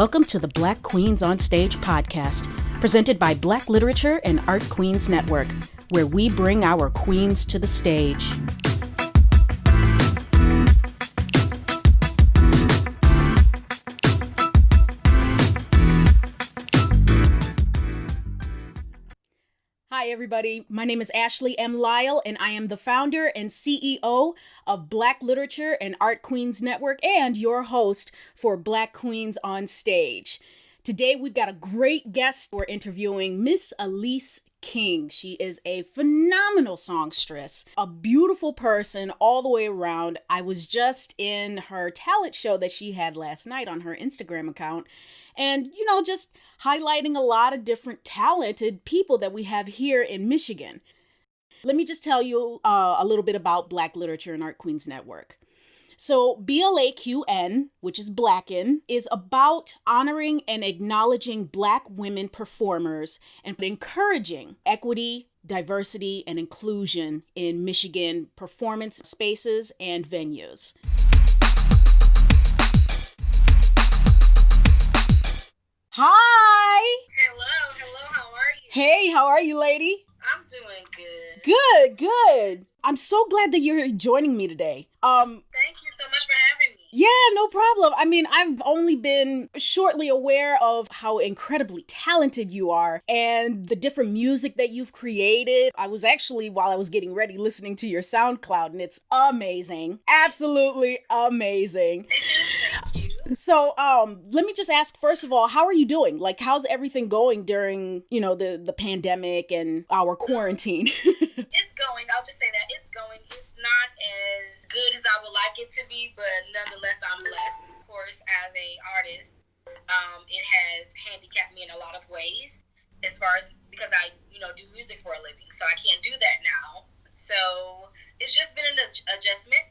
Welcome to the Black Queens on Stage podcast, presented by Black Literature and Art Queens Network, where we bring our queens to the stage. Hi, everybody. My name is Ashley M. Lyle, and I am the founder and CEO of Black Literature and Art Queens Network and your host for Black Queens on Stage. Today, we've got a great guest. We're interviewing Miss Alise King. She is a phenomenal songstress, a beautiful person all the way around. I was just in her talent show that she had last night on her Instagram account. And, just highlighting a lot of different talented people that we have here in Michigan. Let me just tell you a little bit about Black Literature and Art Queens Network. So BLAQN, which is BLAQN, is about honoring and acknowledging Black women performers and encouraging equity, diversity, and inclusion in Michigan performance spaces and venues. Hi! Hello, how are you? Hey, how are you, lady? I'm doing good. Good. I'm so glad that you're joining me today. Thank you so much for having me. Yeah, no problem. I mean, I've only been shortly aware of how incredibly talented you are and the different music that you've created. I was actually, while I was getting ready, listening to your SoundCloud, and it's amazing. Absolutely amazing. Thank you. So, let me just ask, first of all, how are you doing? Like, how's everything going during, the pandemic and our quarantine? It's going. I'll just say that it's going. It's not as good as I would like it to be, but nonetheless, I'm blessed. Of course, as a artist, it has handicapped me in a lot of ways, as far as because I, do music for a living, so I can't do that now. So it's just been an adjustment.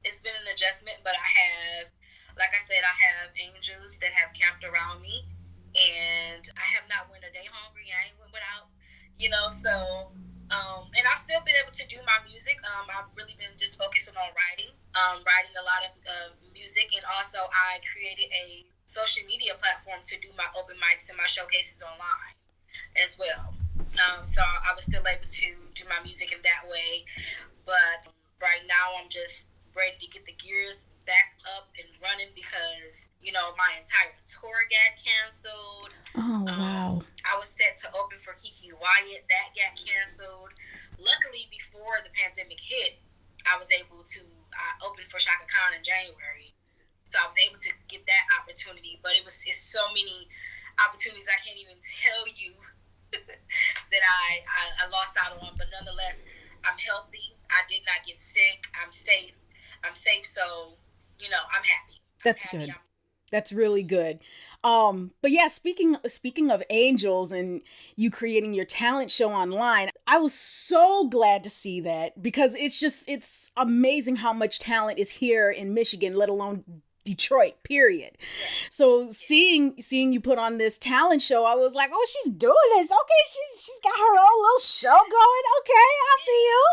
It's been an adjustment, but I have. Like I said, I have angels that have camped around me, and I have not went a day hungry. I ain't went without, and I've still been able to do my music. I've really been just focusing on writing a lot of music, and also I created a social media platform to do my open mics and my showcases online as well. So I was still able to do my music in that way, but right now I'm just ready to get the gears back up and running because my entire tour got canceled. Oh wow. I was set to open for Kiki Wyatt. That got canceled. Luckily, before the pandemic hit, I was able to open for Chaka in January, so I was able to get that opportunity. But it's so many opportunities I can't even tell you that I lost out on. But nonetheless, I'm healthy. I did not get sick. I'm safe. So I'm happy. That's good. That's really good. But yeah, speaking of angels and you creating your talent show online, I was so glad to see that because it's amazing how much talent is here in Michigan, let alone Detroit, period. So seeing you put on this talent show, I was like, oh, she's doing this. Okay, she's got her own little show going. Okay, I see you.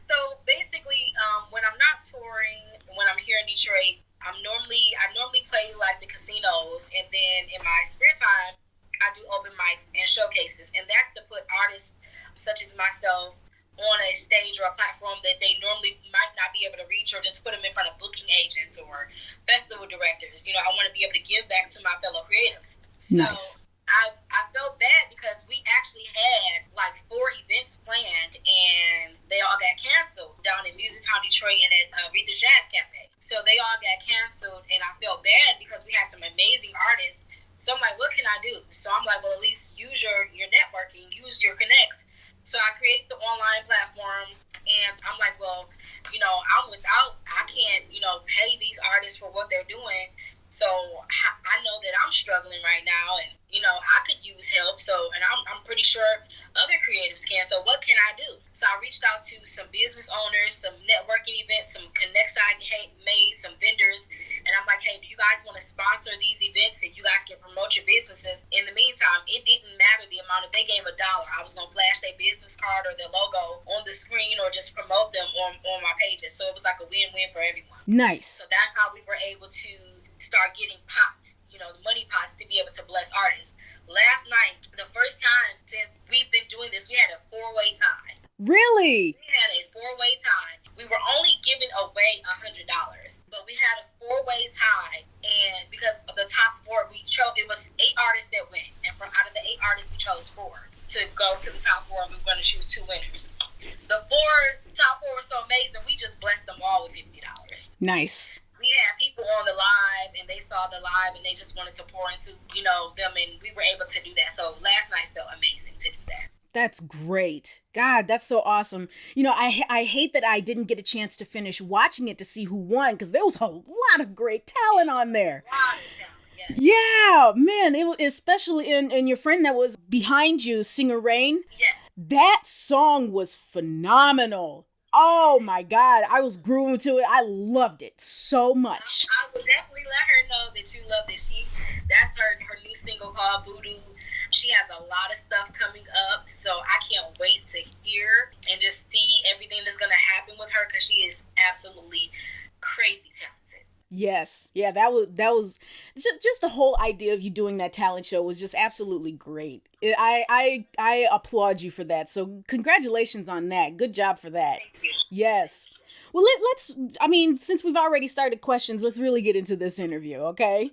So basically, when I'm not touring, when I'm here in Detroit, I normally play like the casinos, and then in my spare time, I do open mics and showcases, and that's to put artists such as myself on a stage or a platform that they normally might not be able to reach, or just put them in front of booking agents or festival directors. I want to be able to give back to my fellow creatives. So nice. I felt bad because we actually had like 4 events planned and they all got canceled down in Musictown, Detroit, and at Aretha Jazz Cafe. So they all got canceled, and I felt bad because we had some amazing artists. So I'm like, what can I do? So I'm like, well, at least use your networking, use your connects. So I created the online platform, and I'm like, well, I can't, pay these artists for what they're doing. So I know that I'm struggling right now, and I could use help. So, and I'm pretty sure other creatives can. So what can I do? So I reached out to some business owners, some networking events, some connects I made, some vendors, and I'm like, hey, do you guys want to sponsor these events and you guys can promote your businesses? In the meantime, it didn't matter the amount. If they gave $1, I was gonna flash their business card or their logo on the screen or just promote them on my pages. So it was like a win-win for everyone. Nice. So that's how we were able to start getting pots, the money pots to be able to bless artists. Last night, the first time since we've been doing this, we had a 4-way tie. Really? We had a 4-way tie. We were only giving away $100, but we had a 4-way tie, and because of the top 4, it was 8 artists that went, and from out of the 8 artists, we chose 4 to go to the top 4, and we were going to choose 2 winners. The top 4 were so amazing, we just blessed them all with $50. Nice. We had people on the live, and they saw the live, and they just wanted to pour into, them, and we were able to do that. So last night felt amazing to do that. That's great. God, that's so awesome. I hate that I didn't get a chance to finish watching it to see who won, because there was a lot of great talent on there. Yeah, man, it was, especially in your friend that was behind you, Singer Rain. Yes. That song was phenomenal. Oh my God, I was grooving to it. I loved it so much. I would definitely let her know that you loved it. That's her new single called Voodoo. She has a lot of stuff coming up, so I can't wait to hear and just see everything that's going to happen with her, because she is absolutely crazy talented. Yes. Yeah, that was just the whole idea of you doing that talent show was just absolutely great. I applaud you for that. So congratulations on that. Good job for that. Thank you. Yes. Well, since we've already started questions, let's really get into this interview, okay?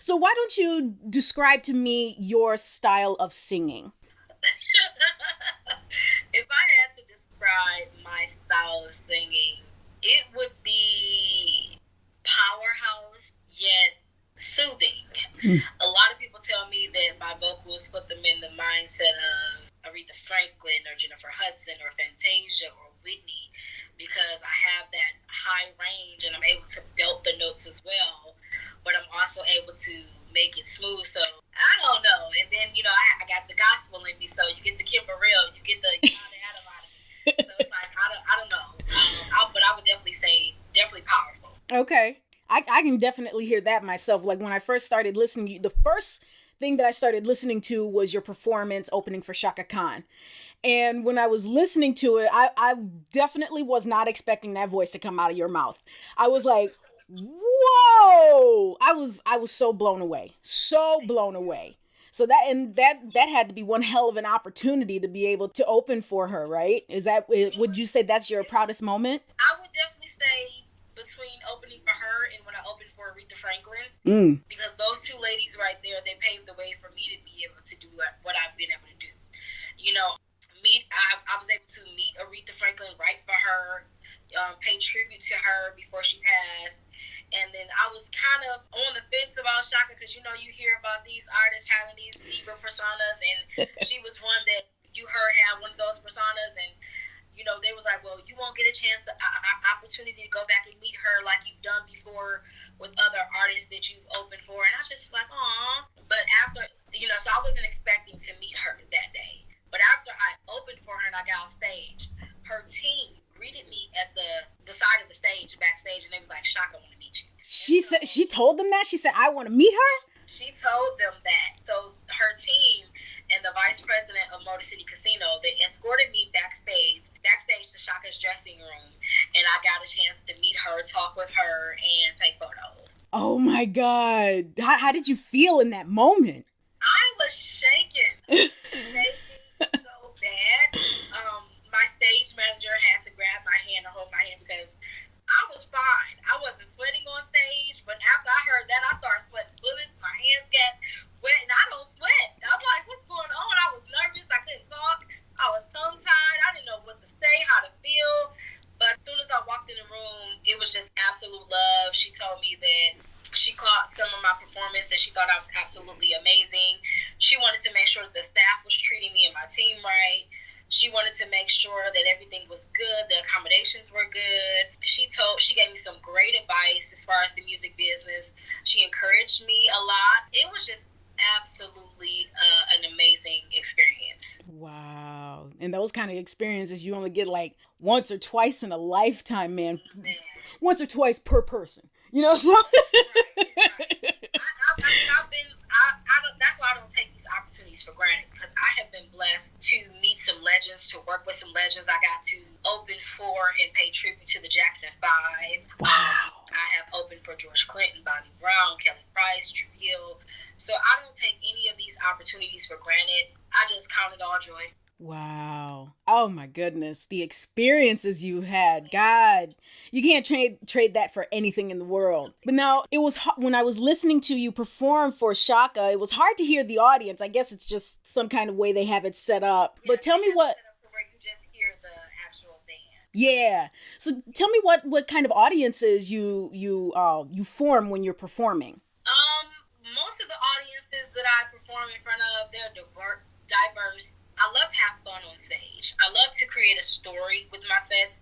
So why don't you describe to me your style of singing? If I had to describe my style of singing, it would be powerhouse, yet soothing. A lot of people tell me that my vocals put them in the mindset of Aretha Franklin or Jennifer Hudson or Fantasia or Whitney, because I have that high range and I'm able to belt the notes as well, but I'm also able to make it smooth. So I don't know. And then, I got the gospel in me, so you get the Kimberell, you get the so it's like, I don't know. But I would definitely say powerful. Okay. I can definitely hear that myself. Like when I first started listening, the first thing that I started listening to was your performance opening for Chaka Khan. And when I was listening to it, I definitely was not expecting that voice to come out of your mouth. I was like, whoa! I was so blown away. So blown away. So that had to be one hell of an opportunity to be able to open for her, right? Would you say that's your proudest moment? I would definitely say between opening for her and when I opened for Aretha Franklin, because those two ladies right there, they paved the way for me to be able to do what I've been able to do. I was able to meet Aretha Franklin, write for her, pay tribute to her before she passed. And then I was kind of on the fence about Chaka, because you hear about these artists having these diva personas, and she was one that you heard have one of those personas, and they was like, well, you won't get a chance to opportunity to go back and meet her like you've done before with other artists that you've opened for. And I just was like, aw. But after, so I wasn't expecting to meet her that day. But after I opened for her and I got off stage, her team greeted me at the side of the stage, backstage, and they was like, Chaka, I want to meet you. She told them that? She said, I want to meet her? She told them that. So her team and the vice president of Motor City Casino, they escorted me backstage to Chaka's dressing room, and I got a chance to meet her, talk with her, and take photos. Oh my God. How did you feel in that moment? I was shaking. So bad. My stage manager had to grab my hand and hold my hand, because I was fine. I wasn't sweating on stage, but after I heard that, I started sweating bullets. My hands got wet, and I don't sweat. I'm like, what's going on? I was nervous. I couldn't talk. I was tongue-tied. I didn't know what to say, how to feel. But as soon as I walked in the room, it was just absolute love. She told me that she caught some of my performance and she thought I was absolutely amazing. She wanted to make sure that the staff was treating me and my team right. She wanted to make sure that everything was good, the accommodations were good. She gave me some great advice as far as the music business. She encouraged me a lot. It was just absolutely an amazing experience. Wow. And those kind of experiences you only get like once or twice in a lifetime, man. Once or twice per person. So Right. That's why I don't take these opportunities for granted, because I have been blessed to meet some legends, to work with some legends. I got to open for and pay tribute to the Jackson 5. Wow. I I have opened for George Clinton, Bobby Brown, Kelly Price, Drew Hill. So I don't take any of these opportunities for granted. I just count it all joy. Wow. Oh my goodness. The experiences you had. God, you can't trade that for anything in the world. But now it was when I was listening to you perform for Chaka, it was hard to hear the audience. I guess it's just some kind of way they have it set up. Yeah, but tell me what. Set up to where you just hear the actual band. Yeah. So tell me what kind of audiences you form when you're performing. Most of the audiences that I perform in front of, they're diverse. I love to have fun on stage. I love to create a story with my sets.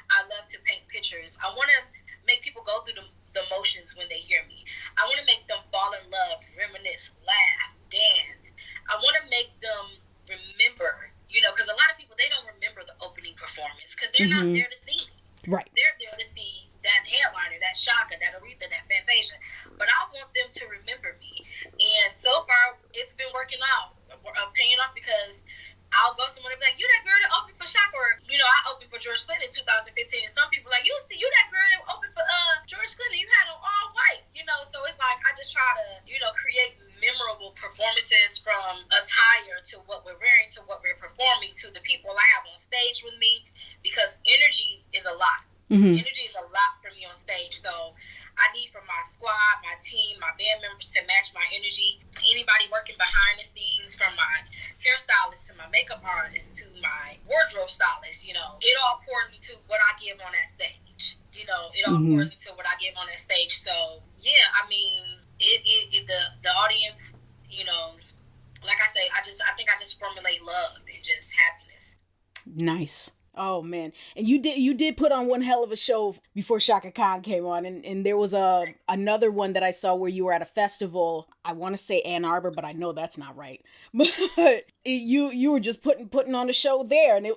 I love to paint pictures. I want to make people go through the motions when they hear me. I want to make them fall in love, reminisce, laugh, dance. I want to make them remember, because a lot of people, they don't remember the opening performance because they're not there to see me. Right. They're there to see that headliner, that Chaka, that Aretha, that Fantasia. But I want them to remember me. And so far, it's been working out, paying off, because I'll go somewhere and be like, you that girl that opened for Chaka, or, I opened for George Clinton in 2015, and some people are like, you that girl that opened for George Clinton, you had on all white, so it's like, I just try to, create memorable performances from attire to what we're wearing to what we're performing to the people I have on stage with me, because energy is a lot. Energy is a lot for me on stage, so I need from my squad, my team, my band members to match my energy. Anybody working behind the scenes, from my hairstylist to my makeup artist to my wardrobe stylist, it all pours into what I give on that stage. It all pours into what I give on that stage. So yeah, I mean, the audience, like I say, I think I just formulate love and just happiness. Nice. Oh man. And you did put on one hell of a show before Chaka Khan came on, and there was another one that I saw where you were at a festival. I want to say Ann Arbor, but I know that's not right. But you were just putting on a show there, and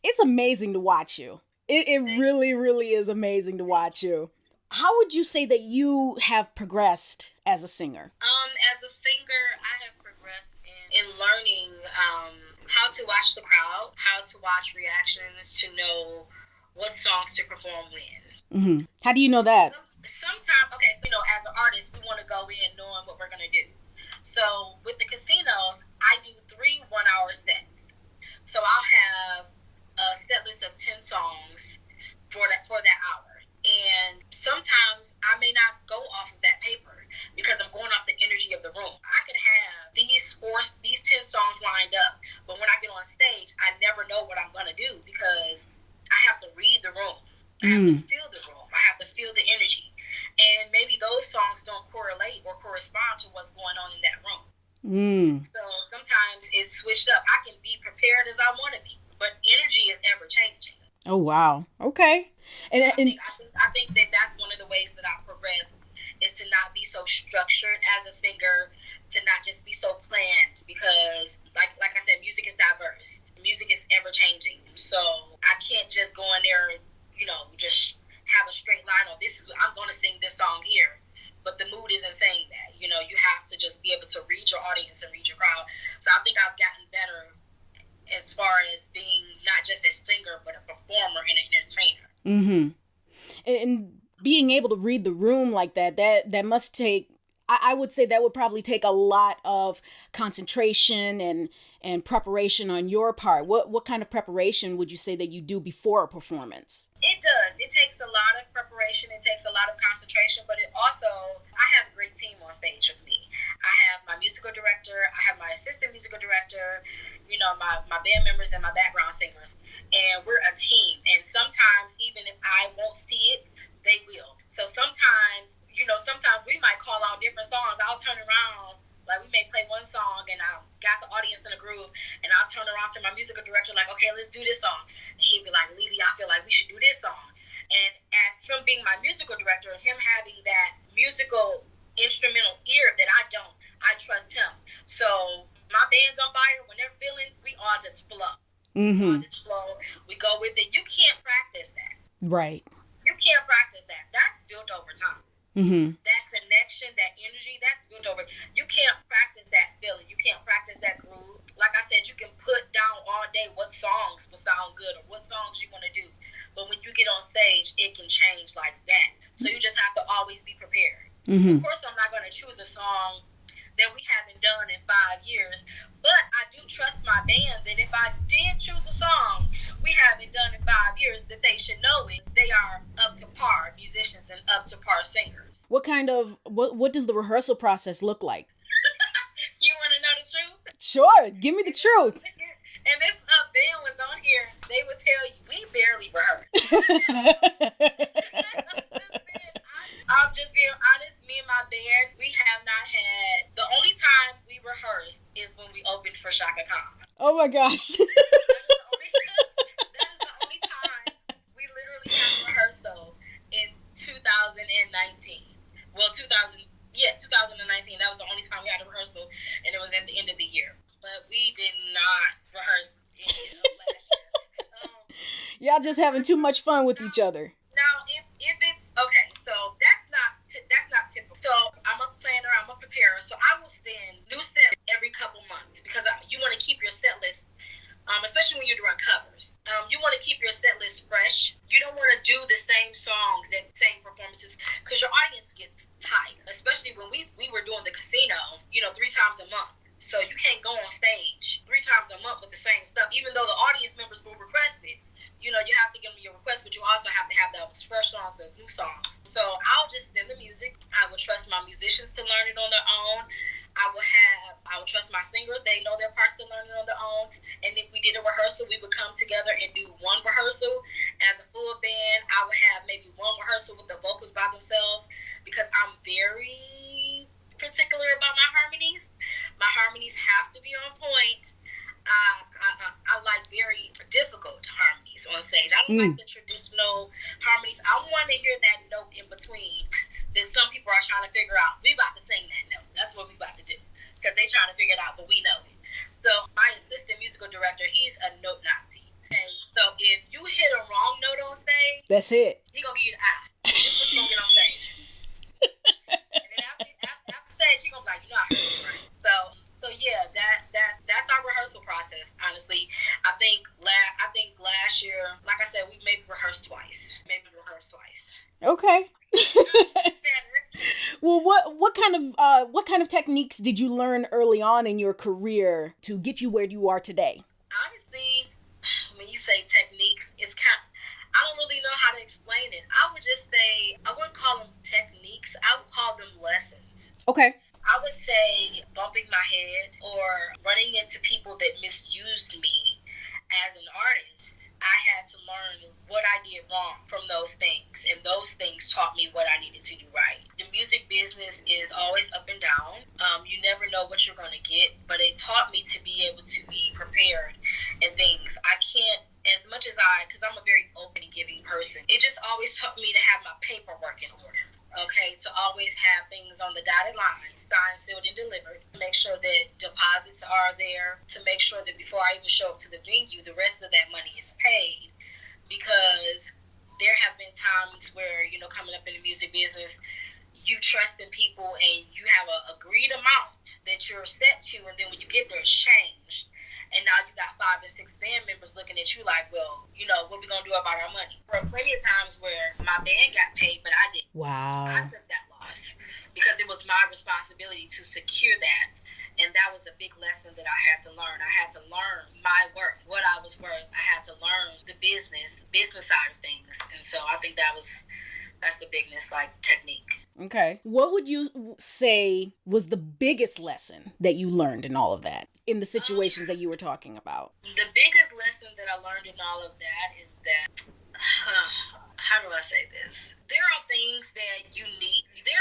it's amazing to watch you. It really, really is amazing to watch you. How would you say that you have progressed as a singer? As a singer, I have progressed in learning how to watch the crowd, how to watch reactions, to know what songs to perform when. How do you know that? Sometimes, okay, so, as an artist, we want to go in knowing what we're going to do. So with the casinos, I do 3 1-hour sets. So I'll have a set list of 10 songs for that hour. And sometimes I may not go off of that paper because I'm going off the energy of the room. I could have these 10 songs lined up, but when I get on stage, I never know what I'm going to do because I have to read the room. I have to feel the room. I have to feel the energy. And maybe those songs don't correlate or correspond to what's going on in that room. So sometimes it's switched up. I can be prepared as I want to be, but energy is ever changing. Oh, wow. Okay. And I think that's one of the ways that I've progressed, is to not be so structured as a singer, to not just be so planned, because like I said, music is diverse. Music is ever changing. So I can't just go in there and, just have a straight line of I'm going to sing this song here. But the mood isn't saying that. You have to just be able to read your audience and read your crowd. So I think I've gotten better as far as being not just a singer, but a performer and an entertainer. And being able to read the room like that must take, I would say that would probably take a lot of concentration and preparation on your part. What kind of preparation would you say that you do before a performance? It does. It takes a lot of preparation. It takes a lot of concentration, but I have a great team on stage with me. I have my musical director. I have my assistant musical director, my band members and my background singers. And we're a team. And sometimes, even if I won't see it, they will. So sometimes we might call out different songs. I'll turn around, like we may play one song and I got the audience in a groove, and I'll turn around to my musical director like, okay, let's do this song. And he'd be like, Lily, I feel like we should do this song. And as him being my musical director and him having that musical instrumental ear that I trust him. So my band's on fire. When they're feeling, we all just flow. We all just flow. We go with it. You can't practice that. Right. You can't practice that. That's built over time. That connection, that energy, that's built over. You can't practice that feeling. You can't practice that groove. Like I said, you can put down all day what songs will sound good or what songs you want to do. But when you get on stage, it can change like that. So you just have to always be prepared. Mm-hmm. Of course, I'm not going to choose a song that we haven't done in 5 years, but I do trust my band that if I did choose a song we haven't done in 5 years, that they should know is they are up to par musicians and up to par singers. What does the rehearsal process look like? You want to know the truth? Sure, give me the truth. And if a band was on here, they would tell you we barely rehearse. I'm just being honest. Me and my band, we have not had. The only time we rehearsed is when we opened for Chaka. Oh my gosh. That is the only time we literally had rehearsed though in 2019. Well, 2019. That was the only time we had a rehearsal, and it was at the end of the year. But we did not rehearse any of last year. Y'all just having too much fun with each other. Now, if it's okay, so that's not typical. So I'm a planner, I'm a preparer, so I will send new sets every couple months because you want to keep your set list, especially when you're doing covers. You want to keep your set list fresh. You don't want to do the same songs and same performances because your audience gets tired, especially when we were doing the casino, 3 times a month. So you can't go on stage 3 times a month with the same stuff, even though the audience members will request it. You have to give them your request, but you also have to have those fresh songs, those new songs. So I'll just send the music. I will trust my musicians to learn it on their own. I will trust my singers. They know their parts to learn it on their own. And if we did a rehearsal, we would come together and do one rehearsal as a full band. I would have maybe one rehearsal with the vocals by themselves because I'm very particular about my harmonies. My harmonies have to be on point. I like very difficult harmonies on stage. I don't like the traditional harmonies. I want to hear that note in between that some people are trying to figure out. We about to sing that note. That's what we about to do because they trying to figure it out, but we know it. So my assistant musical director, he's a note Nazi. Okay, so if you hit a wrong note on stage, that's it. He gonna give you the eye. This is what you gonna get on stage. And then after stage, he gonna be like, I heard it right. So yeah, that's our rehearsal process. Honestly, I think last year, like I said, we maybe rehearsed twice. Okay. Well, what kind of techniques did you learn early on in your career to get you where you are today? Honestly, when you say techniques, it's I don't really know how to explain it. I would just say I wouldn't call them techniques. I would call them lessons. Okay. I would say bumping my head or running into people that misused me as an artist. I had to learn what I did wrong from those things, and those things taught me what I needed to do right. The music business is always up and down. You never know what you're going to get, but it taught me to be able to be prepared and things. I can't, as much as because I'm a very open and giving person, it just always taught me to have my paperwork in order. Okay, to always have things on the dotted line, signed, sealed, and delivered. Make sure that deposits are there. To make sure that before I even show up to the venue, the rest of that money is paid. Because there have been times where, coming up in the music business, you trust in people and you have an agreed amount that you're set to, and then when you get there, it's changed. And now you got 5 and 6 band members looking at you like, well, what we gonna do about our money? There were plenty of times where my band got paid, but I didn't. Wow. I took that loss because it was my responsibility to secure that. And that was a big lesson that I had to learn. I had to learn my worth, what I was worth. I had to learn the business side of things. And so I think that's the biggest, technique. Okay. What would you say was the biggest lesson that you learned in all of that, in the situations that you were talking about? The biggest lesson that I learned in all of that is that, how do I say this? There are things that you need. There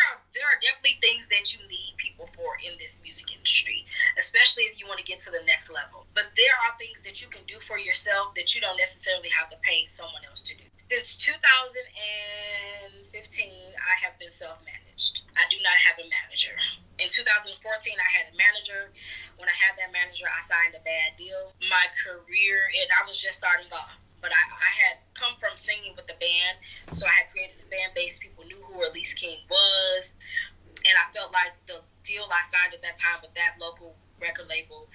are definitely things that you need people for in this music industry, especially if you want to get to the next level. But there are things that you can do for yourself that you don't necessarily have to pay someone else to do. Since 2015, I have been self-managed. I do not have a manager. In 2014, I had a manager. When I had that manager, I signed a bad deal. My career, and I was just starting off. But I had come from singing with the band, so I had created a fan base. People knew who Alise King was, and I felt like the deal I signed at that time with that local record label,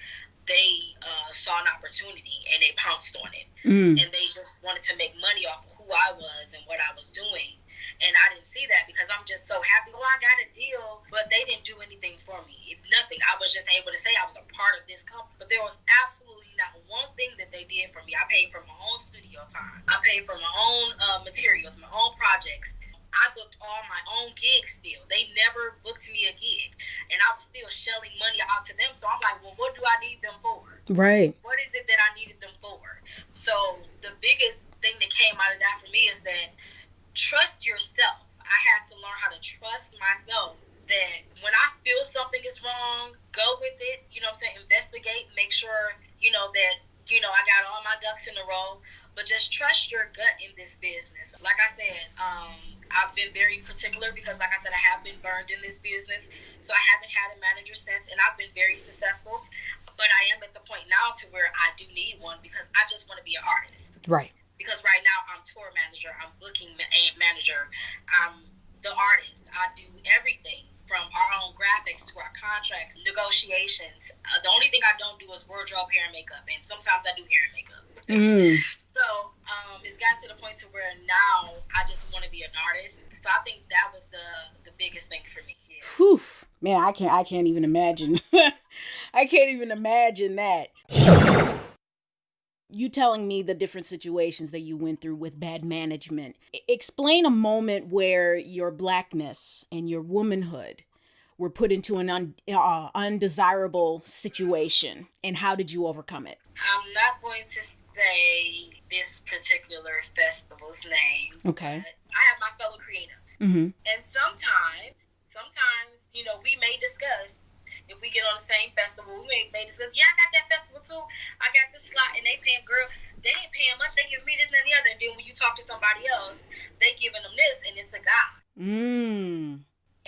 they saw an opportunity and they pounced on it. And they just wanted to make money off of who I was and what I was doing. And I didn't see that because I'm just so happy. Oh, I got a deal, but they didn't do anything for me. Nothing. I was just able to say I was a part of this company. But there was absolutely not one thing that they did for me. I paid for my own studio time. I paid for my own materials, my own projects. I booked all my own gigs still. They never booked me a gig. And I was still shelling money out to them. So I'm like, well, what do I need them for? Right. What is it that I needed them for? So the biggest thing that came out of that for me is that trust yourself. I had to learn how to trust myself, that when I feel something is wrong, go with it. You know what I'm saying? Investigate, make sure, that, I got all my ducks in a row. But just trust your gut in this business. Like I said, I've been very particular because, like I said, I have been burned in this business. So I haven't had a manager since, and I've been very successful. But I am at the point now to where I do need one because I just want to be an artist. Right. Because right now I'm tour manager, I'm booking manager, I'm the artist. I do everything from our own graphics to our contracts, negotiations. The only thing I don't do is wardrobe, hair, and makeup. And sometimes I do hair and makeup. So it's gotten to the point to where now I just want to be an artist. So I think that was the biggest thing for me. Yeah. Whew. Man, I can't even imagine. I can't even imagine that. You telling me the different situations that you went through with bad management. Explain a moment where your blackness and your womanhood were put into an undesirable situation, and how did you overcome it? I'm not going to say this particular festival's name. Okay. But I have my fellow creatives. Mm-hmm. And sometimes, we may discuss, if we get on the same festival, we may discuss, yeah, I got that festival too. I got this slot, and they paying, girl, they ain't paying much. They giving me this and that and the other. And then when you talk to somebody else, they giving them this, and it's a guy.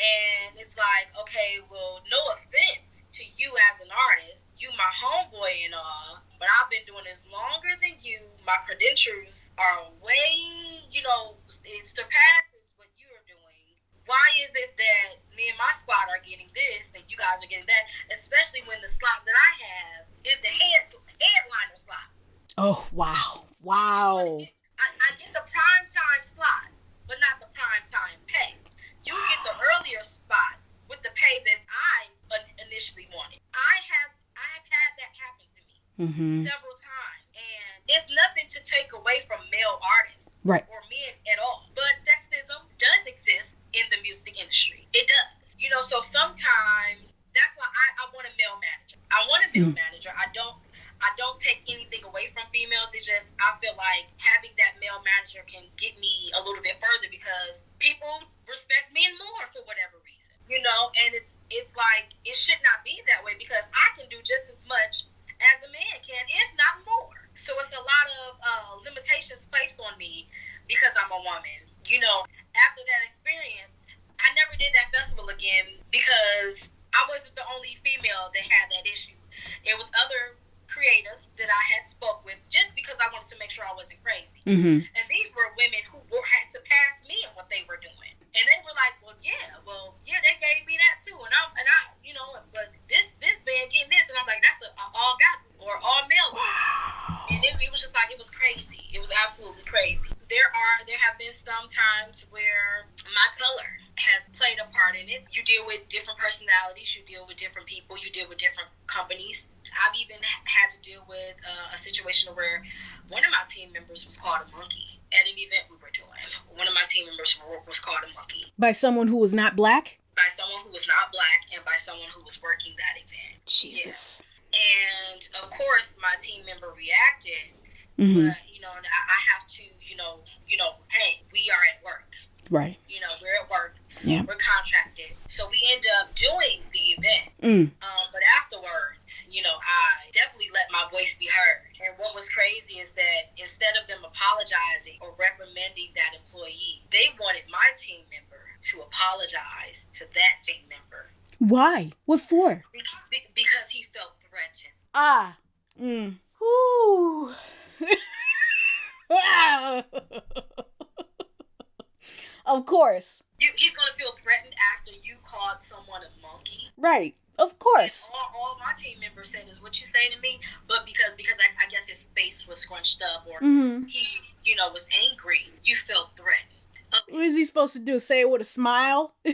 And it's like, okay, well, no offense to you as an artist. You my homeboy and all, but I've been doing this longer than you. My credentials are way, it surpasses what you're doing. Why is it that me and my squad are getting this and you guys are getting that? Especially when the slot that I have is the headliner slot. Oh, wow. I get the prime time slot, but not the prime time pay. You get the earlier spot with the pay that I initially wanted. I have had that happen to me several times, and it's nothing to take away from male artists, right, or men at all. But sexism does exist in the music industry. It does, So sometimes that's why I want a male manager. I want a male manager. I don't take anything away from females. It's just I feel like having that male manager can get me a little bit further because people respect men more for whatever reason, and it's like it should not be that way because I can do just as much as a man can, if not more. So it's a lot of limitations placed on me because I'm a woman. After that experience, I never did that festival again because I wasn't the only female that had that issue. It was other creatives that I had spoke with just because I wanted to make sure I wasn't crazy. And these were women who had to pass me in what they were doing. And they were like, well, yeah, they gave me that too. And I but this man getting this. And I'm like, that's a all guy or all male. Wow. And it was just like, it was crazy. It was absolutely crazy. There have been some times where my color has played a part in it. You deal with different personalities. You deal with different people. You deal with different companies. I've even had to deal with a situation where one of my team members was called a monkey at an event we were doing. One of my team members was called a monkey. By someone who was not black? By someone who was not black and by someone who was working that event. Jesus. Yeah. And of course, my team member reacted. But, I have to, hey, we are at work. Right. We're at work. Yeah. We're contracted. So we end up doing the event. But afterwards, I definitely let my voice be heard. And what was crazy is that instead of them apologizing or reprimanding that employee, they wanted my team member to apologize to that team member. Why? What for? Because he felt threatened. Whew. Of course. He's going to feel threatened after you called someone a monkey. Right. Of course. All my team members said is what you say to me, but because I guess his face was scrunched up or he, was angry, you felt threatened. What is he supposed to do? Say it with a smile? So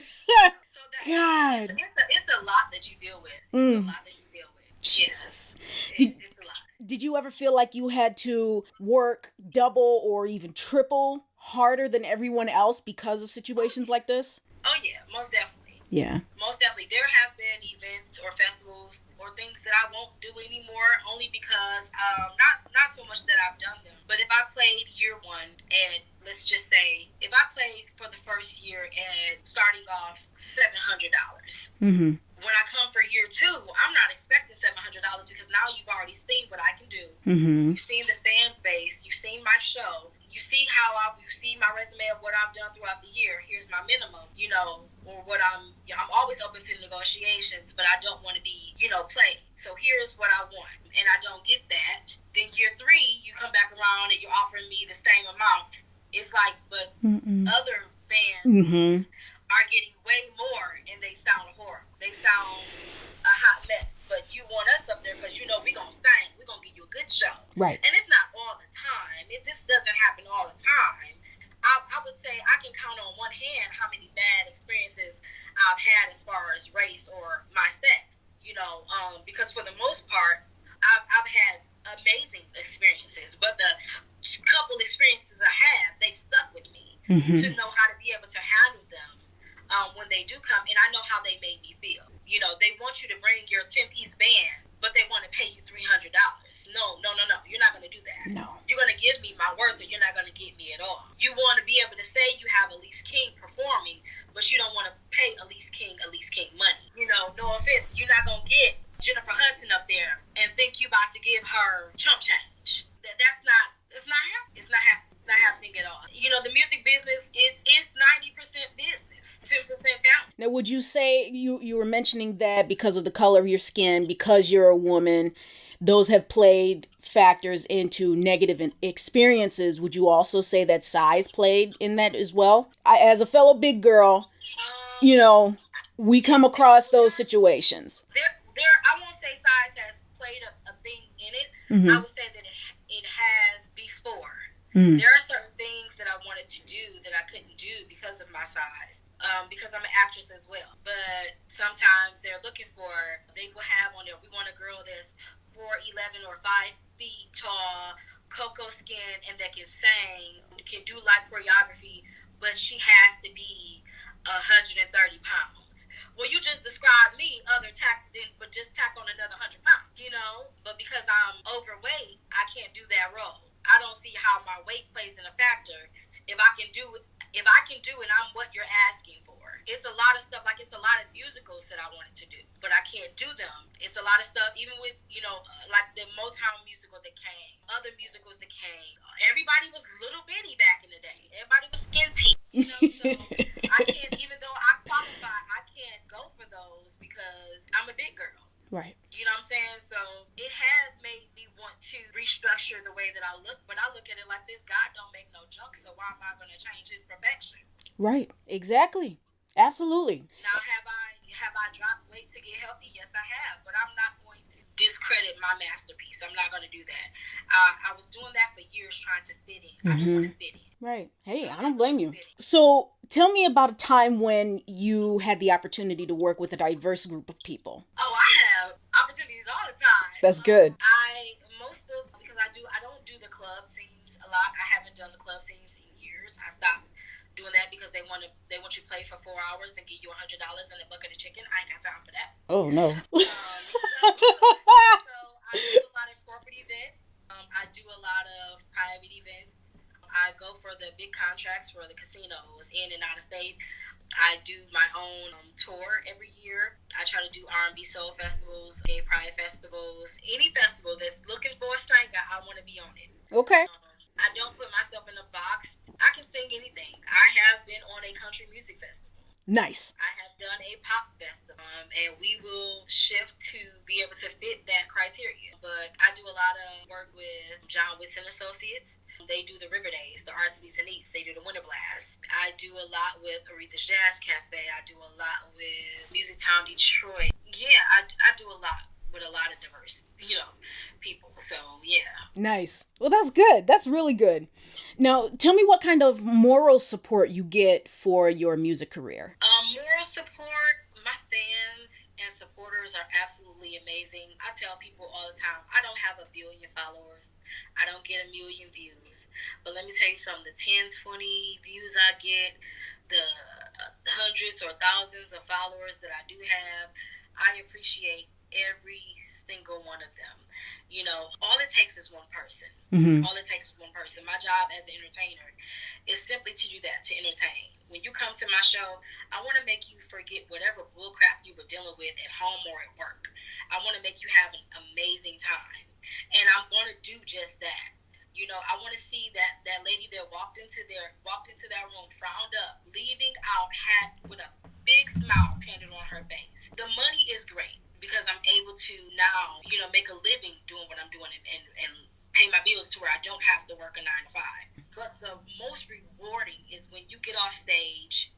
God. It's a lot that you deal with. It's a lot that you deal with. Jesus. It's a lot. Did you ever feel like you had to work double or even triple harder than everyone else because of situations like this? Oh, yeah, most definitely. Yeah. Most definitely. There have been events or festivals or things that I won't do anymore only because, not so much that I've done them, but if I played year one and let's just say, if I played for the first year and starting off $700, Mm-hmm. when I come for year two, I'm not expecting $700 because now you've already seen what I can do. Mm-hmm. You've seen the fan base. You've seen my show. You see you see my resume of what I've done throughout the year. Here's my minimum, or what I'm always open to negotiations, but I don't want to be, played. So here's what I want, and I don't get that. Then year three, you come back around and you're offering me the same amount. It's like, but other fans are getting way more, and they sound horrible. They sound a hot mess, but you want us up there because we're going to sing. We're going to give you a good show. Right. And it's not all the time. This doesn't happen all the time. I would say I can count on one hand how many bad experiences I've had as far as race or my sex, because for the most part, I've had amazing experiences, but the couple experiences I have, they've stuck with me to know how to be able to handle them when they do come, and I know how they made me feel. They want you to bring your 10-piece band, but they want to pay you $300. No. You're not going to do that. No. You're going to give me my worth, or you're not going to get me at all. You want to be able to say you have Alise King performing, but you don't want to pay Alise King money. No offense, you're not going to get Jennifer Hudson up there and think you about to give her chump change. It's not happening at all. The music business, it's 90% business, 10% talent. Now, would you say you were mentioning that because of the color of your skin, because you're a woman, those have played factors into negative experiences? Would you also say that size played in that as well? As a fellow big girl, we come across those situations. I won't say size has played a thing in it. Mm-hmm. I would say that it has before. Mm. There are certain things that I wanted to do that I couldn't do because of my size, because I'm an actress as well. But sometimes they will have on there, we want a girl that's 4'11" or 5 feet tall, cocoa skin, and that can sing, can do light choreography, but she has to be 130 pounds. Well, you just described me, but just tack on another 100 pounds, But because I'm overweight, I can't do that role. I don't see how my weight plays in a factor. If I can do it, I'm what you're asking for. It's a lot of stuff, like it's a lot of musicals that I wanted to do, but I can't do them. It's a lot of stuff, even with, like the Motown musical that came, other musicals that came. Everybody was little bitty back in the day. Everybody was skinty, so I can't, even though I qualify, I can't go for those because I'm a big girl. Right. You know what I'm saying? So it has made me want to restructure the way that I look, but I look at it like this: God don't make no junk, so why am I going to change his perfection? Right. Exactly. Absolutely. Now, have I dropped weight to get healthy? Yes, I have, but I'm not going to discredit my masterpiece. I'm not going to do that. I was doing that for years, trying to fit in. I didn't want to fit in. Right. Hey, I don't blame you. So tell me about a time when you had the opportunity to work with a diverse group of people. Oh, I have opportunities all the time. That's good. Because I don't do the club scenes a lot. I haven't done the club scenes in years. I stopped doing that because they want you to play for 4 hours and give you $100 and a bucket of chicken. I ain't got time for that. Oh no. So I do a lot of corporate events. I do a lot of private events. I go for the big contracts for the casinos in and out of state. I do my own tour every year. I try to do R&B soul festivals, gay pride festivals, any festival that's looking for a singer. I want to be on it. Okay. I don't put myself in a box. I can sing anything. I have been on a country music festival. Nice. I have done a pop festival, and we will shift to be able to fit that criteria. But I do a lot of work with John Whitson Associates. They do the River Days, the Arts Beats and Eats. They do the Winter Blast. I do a lot with Aretha's Jazz Cafe. I do a lot with Music Town Detroit. Yeah, I do a lot with a lot of diverse, people. So, yeah. Nice. Well, that's good. That's really good. Now, tell me what kind of moral support you get for your music career. Moral support, my fans and supporters are absolutely amazing. I tell people all the time, I don't have a billion followers. I don't get a million views. But let me tell you something, the 10, 20 views I get, the hundreds or thousands of followers that I do have, I appreciate every single one of them. You know, all it takes is one person. Mm-hmm. All it takes is one person. My job as an entertainer is simply to do that, to entertain. When you come to my show, I want to make you forget whatever bullcrap you were dealing with at home or at work. I want to make you have an amazing time. And I'm going to do just that. You know, I want to see that lady that walked into that room, frowned up, leaving out with a big smile painted on her face. The money is great because I'm able to now, you know, make a living doing what I'm doing and pay my bills to where I don't have to work a 9 to 5. But the most rewarding is when you get off stage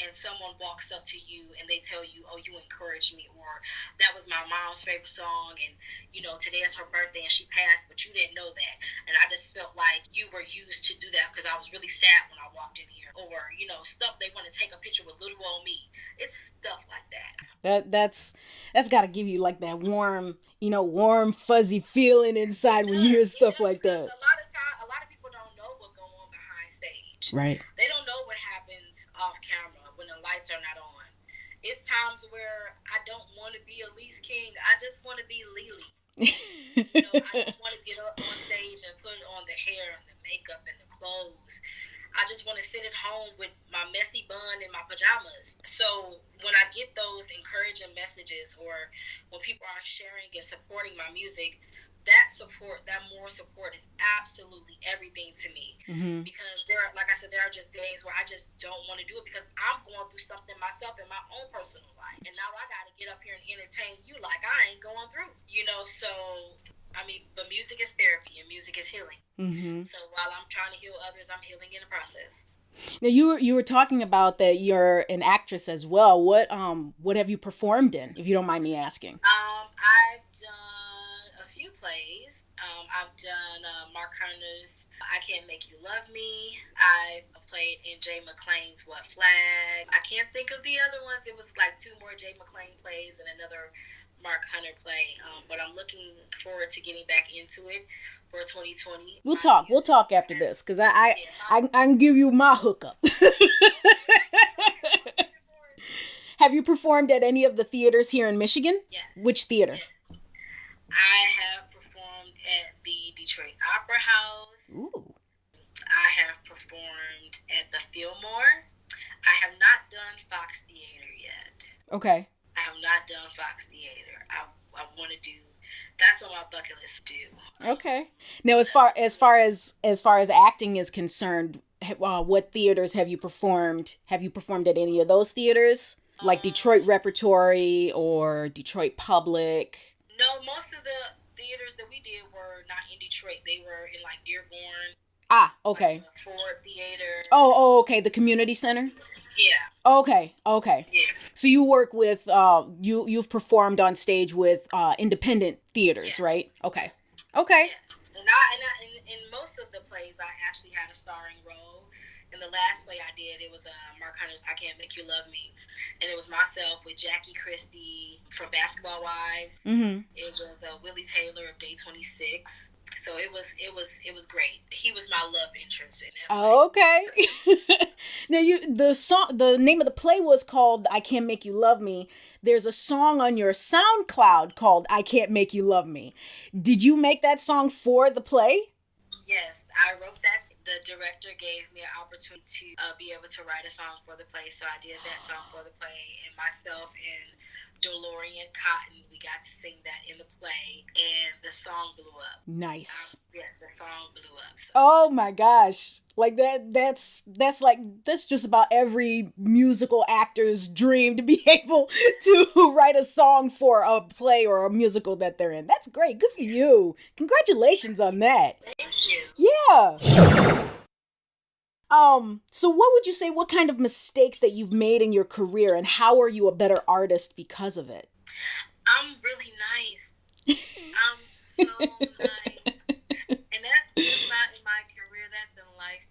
and someone walks up to you and they tell you, oh, you encouraged me, or that was my mom's favorite song, and, you know, today is her birthday and she passed, but you didn't know that. And I just felt like you were used to do that because I was really sad when I walked in here. Or, you know, stuff, they want to take a picture with little old me. It's stuff like that. That's got to give you like that warm, fuzzy feeling inside when you hear stuff like that. A lot of people don't know what goes on behind stage. Right. They don't know what happens off camera when the lights are not on. It's times where I don't want to be Alise King. I just want to be Lily. You know, I just want to get up on stage and put on the hair and the makeup and the clothes. I just want to sit at home with my messy bun and my pajamas. So when I get those encouraging messages, or when people are sharing and supporting my music, that moral support is absolutely everything to me. Mm-hmm. Because there are just days where I just don't want to do it because I'm going through something myself in my own personal life. And now I got to get up here and entertain you like I ain't going through. You know, so I mean, but music is therapy and music is healing. Mm-hmm. So while I'm trying to heal others, I'm healing in the process. Now you were talking about that you're an actress as well. What have you performed in, if you don't mind me asking? I've done a few plays. I've done Mark Hunter's I Can't Make You Love Me. I've played in Jay McClain's What Flag. I can't think of the other ones. It was like 2 more Jay McClain plays and another Mark Hunter play, but I'm looking forward to getting back into it for 2020. We'll talk after this because I can give you my hookup. Have you performed at any of the theaters here in Michigan? Yes. Which theater? Yes. I have performed at the Detroit Opera House. Ooh. I have performed at the Fillmore. I have not done Fox Theater yet. Okay. I have not done Fox Theater. I want to do. That's on my bucket list to do. Okay. Now, as far as acting is concerned, what theaters have you performed? Have you performed at any of those theaters, like Detroit Repertory or Detroit Public? No, most of the theaters that we did were not in Detroit. They were in like Dearborn. Ah, okay. Like the Ford Theater. Oh, okay. The community center. Yeah. Okay. Yeah. So you work with you've performed on stage with independent theaters, yes. Right? Okay. Okay. Yes. And in most of the plays, I actually had a starring role. In the last play I did, it was Mark Hunter's I Can't Make You Love Me, and it was myself with Jackie Christie from Basketball Wives. Mm-hmm. It was Willie Taylor of Day 26. So it was great. He was my love interest in it. Okay. Now the name of the play was called I Can't Make You Love Me. There's a song on your SoundCloud called I Can't Make You Love Me. Did you make that song for the play? Yes, I wrote that. The director gave me an opportunity to be able to write a song for the play, so I did that song for the play, and myself and DeLorean Cotton, we got to sing that in the play, and the song blew up. Nice. Yeah, the song blew up. So. Oh my gosh. Like that's just about every musical actor's dream, to be able to write a song for a play or a musical that they're in. That's great. Good for you. Congratulations on that. Thank you. Yeah. So what would you say, what kind of mistakes that you've made in your career, and how are you a better artist because of it? I'm really nice. I'm so nice. And that's just not in my career, that's in life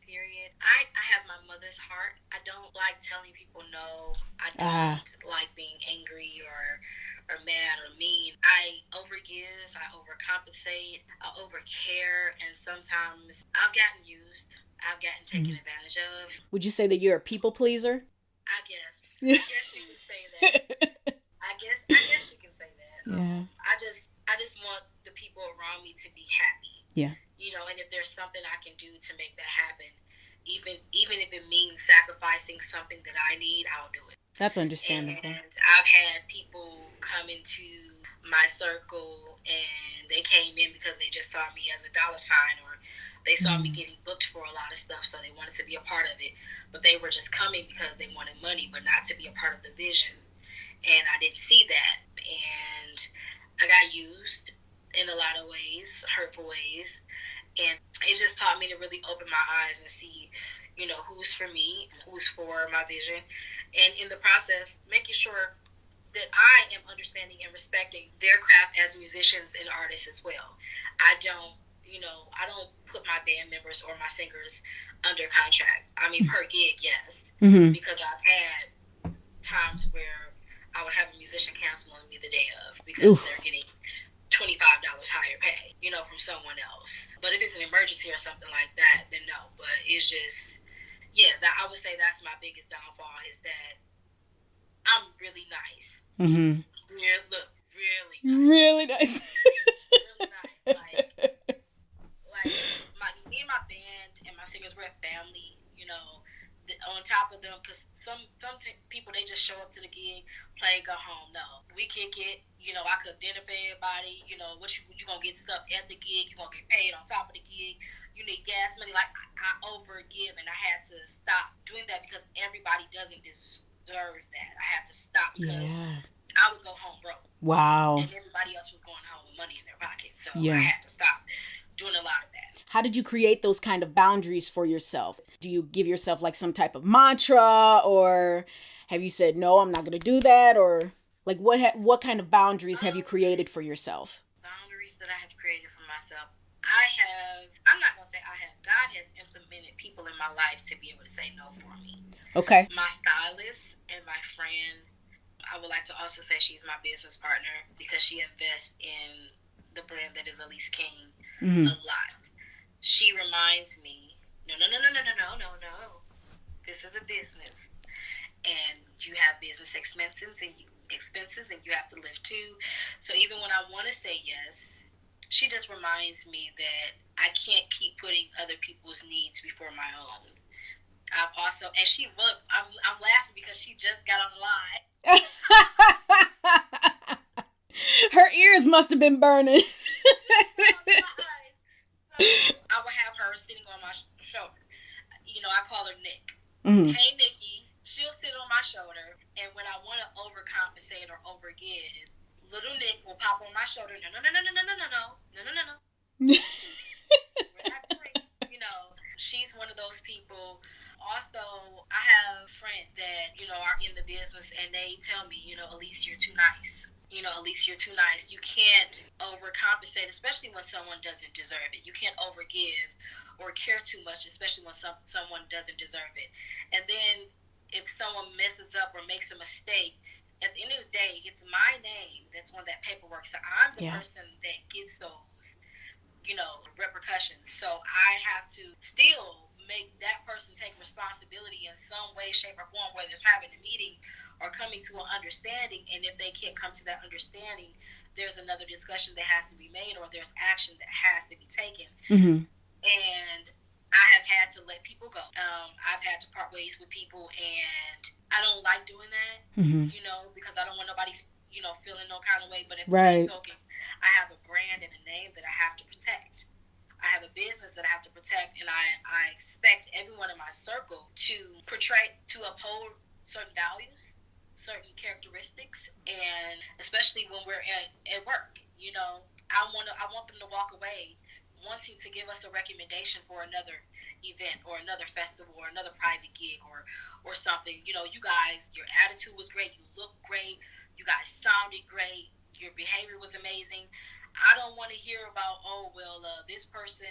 Ah. like being angry or mad or mean. I overgive, I overcompensate, I overcare, and sometimes I've gotten used. I've gotten taken advantage of. Would you say that you're a people pleaser? I guess you could say that. I guess you can say that. Yeah. I just want the people around me to be happy. Yeah. You know, and if there's something I can do to make that happen, even if it means sacrificing something that I need, I'll do it. That's understandable. And I've had people come into my circle and they came in because they just saw me as a dollar sign, or they saw me getting booked for a lot of stuff, so they wanted to be a part of it. But they were just coming because they wanted money, but not to be a part of the vision. And I didn't see that. And I got used in a lot of ways, hurtful ways. And it just taught me to really open my eyes and see, you know, who's for me, who's for my vision. And in the process, making sure that I am understanding and respecting their craft as musicians and artists as well. I don't put my band members or my singers under contract. I mean, per gig, yes. Because I've had times where I would have a musician cancel on me the day of because they're getting $25 higher pay, you know, from someone else. But if it's an emergency or something like that, then no. But it's just, I would say that's my biggest downfall, is that I'm really nice. Mm-hmm. Yeah, look, really nice. Really nice. Really nice. Like me and my band and my singers, we're a family, you know. On top of them, because some people, they just show up to the gig, play, go home. No, we kick it. You know, I cook dinner for everybody. You know, you gonna get stuff at the gig. You gonna get paid on top of the gig. You need gas money. Like, I overgive, and I had to stop doing that because everybody doesn't deserve that. I had to stop because I would go home broke. Wow. And everybody else was going home with money in their pocket. So I had to stop doing a lot of that. How did you create those kind of boundaries for yourself? Do you give yourself like some type of mantra, or have you said, no, I'm not going to do that? Or like what kind of boundaries have you created for yourself? Boundaries that I have created for myself. I'm not going to say I have. God has implemented people in my life to be able to say no for me. Okay. My stylist and my friend, I would like to also say she's my business partner because she invests in the brand that is Alise King a lot. She reminds me, no. This is a business, and you have business expenses, and you have to live too. So even when I want to say yes, she just reminds me that I can't keep putting other people's needs before my own. I've also, and I'm laughing because she just got on the line. Her ears must have been burning. I would have her sitting on my shoulder. You know, I call her Nick. Hey, Nikki. She'll sit on my shoulder, and when I want to overcompensate or overgive, little Nick will pop on my shoulder. No. We're not doing, you know, she's one of those people. Also, I have friends that, you know, are in the business, and they tell me, you know, Alise, you're too nice. You know, Alise, you're too nice. You can't overcompensate, especially when someone doesn't deserve it. You can't overgive or care too much, especially when someone doesn't deserve it. And then if someone messes up or makes a mistake, at the end of the day, it's my name that's on that paperwork. So I'm the person that gets those, you know, repercussions. So I have to still make that person take responsibility in some way, shape, or form, whether it's having a meeting or coming to an understanding. And if they can't come to that understanding, there's another discussion that has to be made, or there's action that has to be taken. And I have had to let people go. I've had to part ways with people, and I don't like doing that, you know, because I don't want nobody, you know, feeling no kind of way. But at the same token, I have a brand and a name that I have to protect. I have a business that I have to protect, and I expect everyone in my circle to uphold certain values, certain characteristics, and especially when we're at work, you know, I want them to walk away wanting to give us a recommendation for another event or another festival or another private gig or something. You know, you guys, your attitude was great, you looked great, you guys sounded great, your behavior was amazing. I don't want to hear about, this person,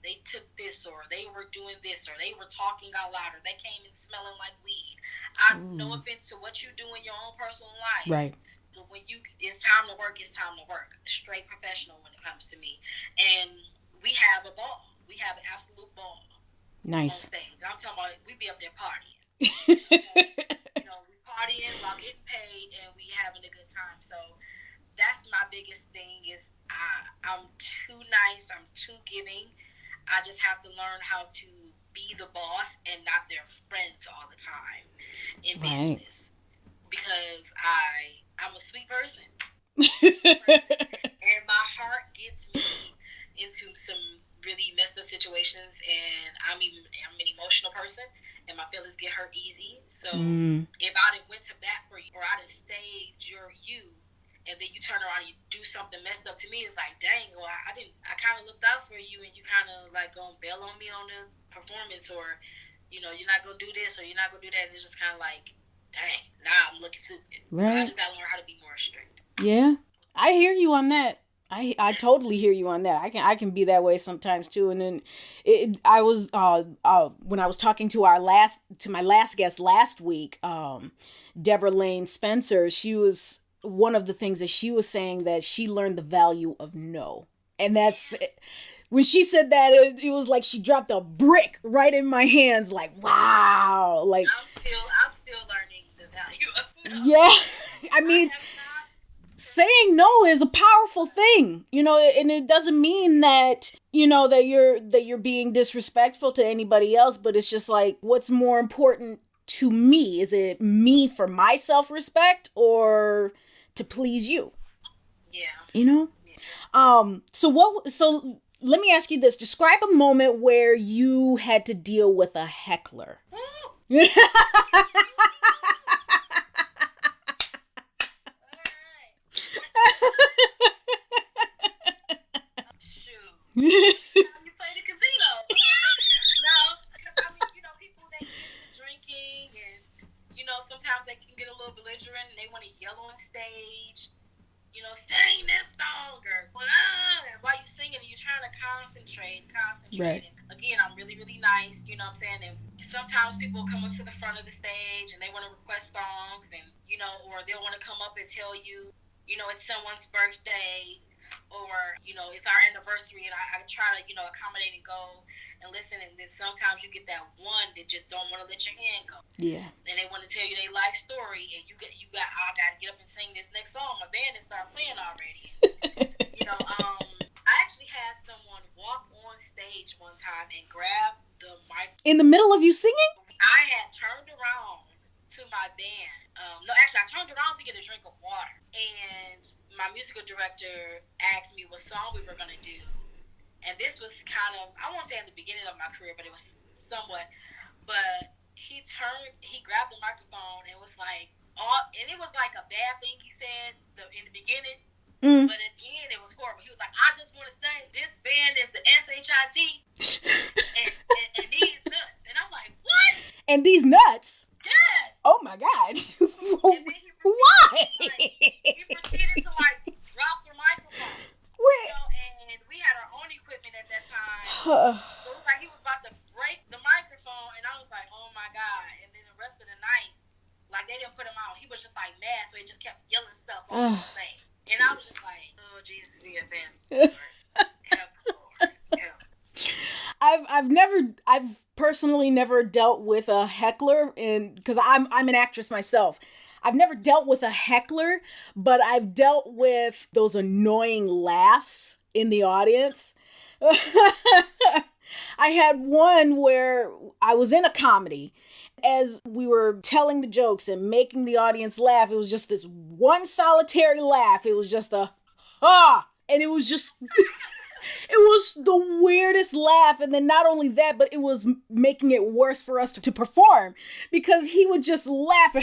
they took this, or they were doing this, or they were talking out loud, or they came in smelling like weed. No offense to what you do in your own personal life. Right. But when it's time to work, it's time to work. Straight professional when it comes to me. And we have a ball. We have an absolute ball. Nice. On stage. I'm talking about we be up there partying. We partying while getting paid and we having a good time. So that's my biggest thing is I'm too nice. I'm too giving. I just have to learn how to be the boss and not their friends all the time in business. Because I'm a sweet person. And my heart gets me into some really messed up situations, and I'm an emotional person, and my feelings get hurt easy. So if I didn't went to bat for you, or I didn't stage you, and then you turn around and you do something messed up to me, it's like, dang, well, I kind of looked out for you, and you kind of like gonna bail on me on the performance, or you're not gonna do this, or you're not gonna do that, and it's just kind of like, dang, now I'm looking to it. Right. So I just gotta learn how to be more strict. Yeah, I hear you on that. I totally hear you on that. I can be that way sometimes too. And then I was when I was talking to my last guest last week, Deborah Lane Spencer. She was one of the things that she was saying that she learned the value of no, and that's when she said that it was like she dropped a brick right in my hands. Like, wow, like I'm still learning the value of no. Yeah, I mean. Saying no is a powerful thing, and it doesn't mean that, that you're being disrespectful to anybody else, but it's just like, what's more important to me? Is it me for my self-respect or to please you? Yeah. Yeah. So let me ask you this. Describe a moment where you had to deal with a heckler. You play the casino. No, I mean, people that get into drinking and, sometimes they can get a little belligerent and they want to yell on stage, sing this song or while you're singing and you're trying to concentrate. Right. And again, I'm really, really nice, you know what I'm saying? And sometimes people come up to the front of the stage and they want to request songs and, or they'll want to come up and tell you, it's someone's birthday. Or, it's our anniversary and I try to, accommodate and go and listen. And then sometimes you get that one that just don't want to let your hand go. Yeah. And they want to tell you their life story. And I got to get up and sing this next song. My band has started playing already. I actually had someone walk on stage one time and grab the mic. In the middle of you singing? I had turned around to my band. I turned around to get a drink of water. And my musical director asked me what song we were going to do. And this was kind of, I won't say at the beginning of my career, but it was somewhat. But he grabbed the microphone and was like, and it was like a bad thing he said in the beginning. But at the end, it was horrible. He was like, I just want to say, this band is the SHIT and these nuts. And I'm like, what? And these nuts? Yes. Oh, my God. Why? He proceeded to, drop the microphone. And we had our own equipment at that time. So it was like he was about to break the microphone. And I was like, oh, my God. And then the rest of the night, they didn't put him out. He was just, mad. So he just kept yelling stuff on the stage. And I was just like, oh, Jesus, be a fan. I've personally never dealt with a heckler, because I'm an actress myself. I've never dealt with a heckler, but I've dealt with those annoying laughs in the audience. I had one where I was in a comedy. As we were telling the jokes and making the audience laugh, it was just this one solitary laugh. It was just a, ha! And it was just, it was the weirdest laugh. And then not only that, but it was making it worse for us to perform, because he would just laugh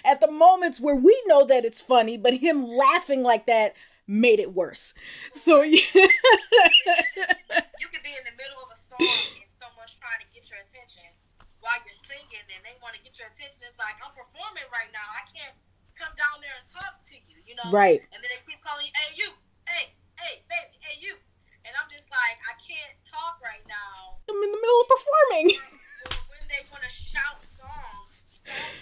at the moments where we know that it's funny, but him laughing like that made it worse. So yeah. You could be in the middle of a song and someone's trying to get your attention while you're singing, and they want to get your attention. It's like, I'm performing right now. I can't come down there and talk to you, Right. And then they keep calling you, hey, you, hey, baby, hey, you. And I'm just like, I can't talk right now. I'm in the middle of performing. When they want to shout songs, don't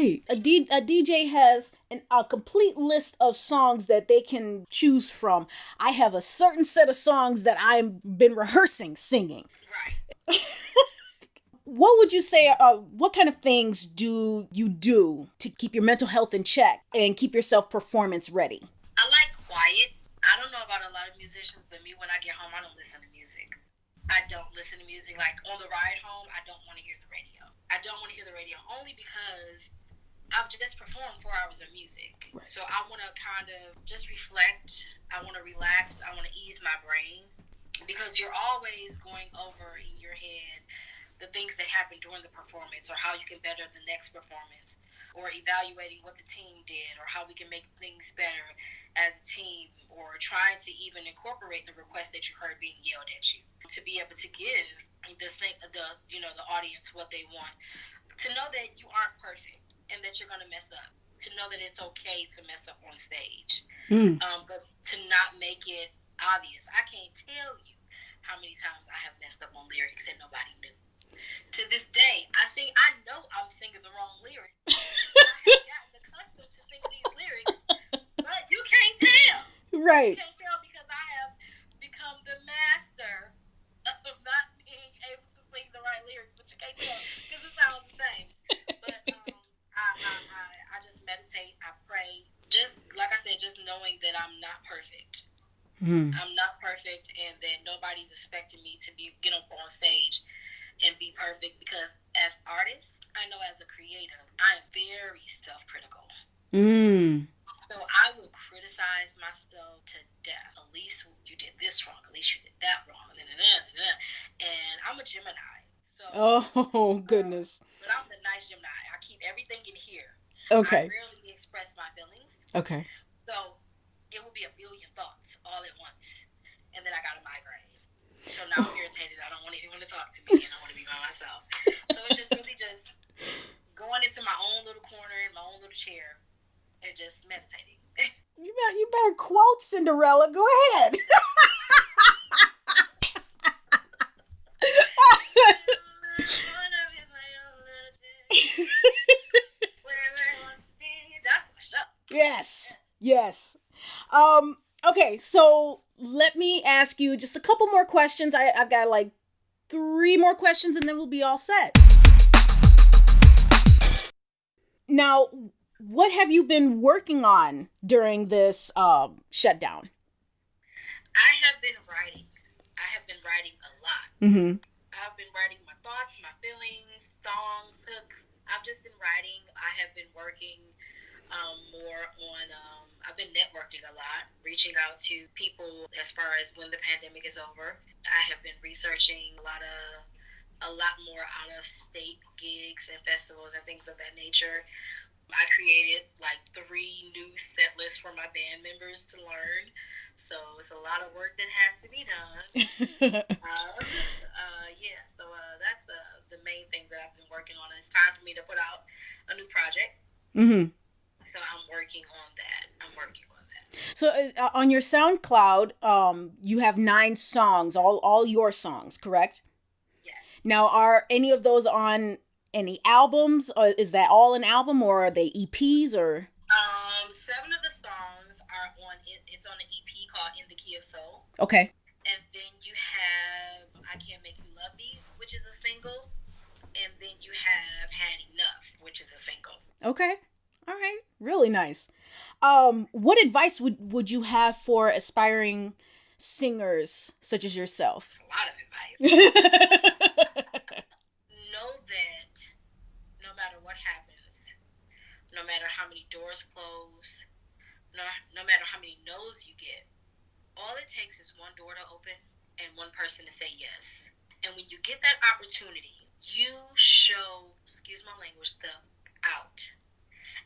Right. A DJ has a complete list of songs that they can choose from. I have a certain set of songs that I've been rehearsing singing. Right. What would you say, what kind of things do you do to keep your mental health in check and keep yourself performance ready? I like quiet. I don't know about a lot of musicians, but me, when I get home, I don't listen to music. I don't listen to music. Like, on the ride home, I don't want to hear the radio. I don't want to hear the radio only because I've just performed 4 hours of music. Right. So I want to kind of just reflect. I want to relax. I want to ease my brain, because you're always going over in your head the things that happened during the performance, or how you can better the next performance, or evaluating what the team did, or how we can make things better as a team, or trying to even incorporate the request that you heard being yelled at you, to be able to give this thing, the audience what they want, to know that you aren't perfect and that you're going to mess up, to know that it's okay to mess up on stage, but to not make it obvious. I can't tell you how many times I have messed up on lyrics and nobody knew. To this day, I know I'm singing the wrong lyrics. I have gotten accustomed to singing these lyrics, but you can't tell. Right. You can't tell, because I have become the master of not being able to sing the right lyrics, but you can't tell because it sounds the same. But I just meditate, I pray. Just like I said, just knowing that I'm not perfect. I'm not perfect, and that nobody's expecting me to get up on stage and be perfect, because as artists, I know as a creator, I'm very self-critical. So I will criticize myself to death. Alise, you did this wrong. Alise, you did that wrong. And I'm a Gemini. So, oh, goodness. But I'm the nice Gemini. I keep everything in here. Okay. I rarely express my feelings. Okay. So it will be a billion thoughts all at once. And then I got a migraine. So now I'm irritated. I don't want anyone to talk to me, and I want to be by myself. So it's just really just going into my own little corner in my own little chair and just meditating. You better quote Cinderella. Go ahead. That's my show. Yes. Okay, so let me ask you just a couple more questions. I've got like 3 more questions, and then we'll be all set. Now, what have you been working on during this shutdown? I have been writing. I have been writing a lot. I've been writing my thoughts, my feelings, songs, hooks. I've just been writing. I have been working more on, I've been networking a lot, reaching out to people as far as when the pandemic is over. I have been researching a lot more out of state gigs and festivals and things of that nature. I created like 3 new set lists for my band members to learn. So it's a lot of work that has to be done. That's the main thing that I've been working on. It's time for me to put out a new project. So I'm working on that. So on your SoundCloud, you have 9 songs, all your songs, correct? Yes. Now, are any of those on any albums? Or is that all an album, or are they EPs, or? 7 of the songs are on it. It's on an EP called In the Key of Soul. Okay. And then you have I Can't Make You Love Me, which is a single. And then you have Had Enough, which is a single. Okay. All right. Really nice. What advice would you have for aspiring singers such as yourself? A lot of advice. Know that no matter what happens, no matter how many doors close, no matter how many no's you get, all it takes is one door to open and one person to say yes. And when you get that opportunity, you show, excuse my language, the out.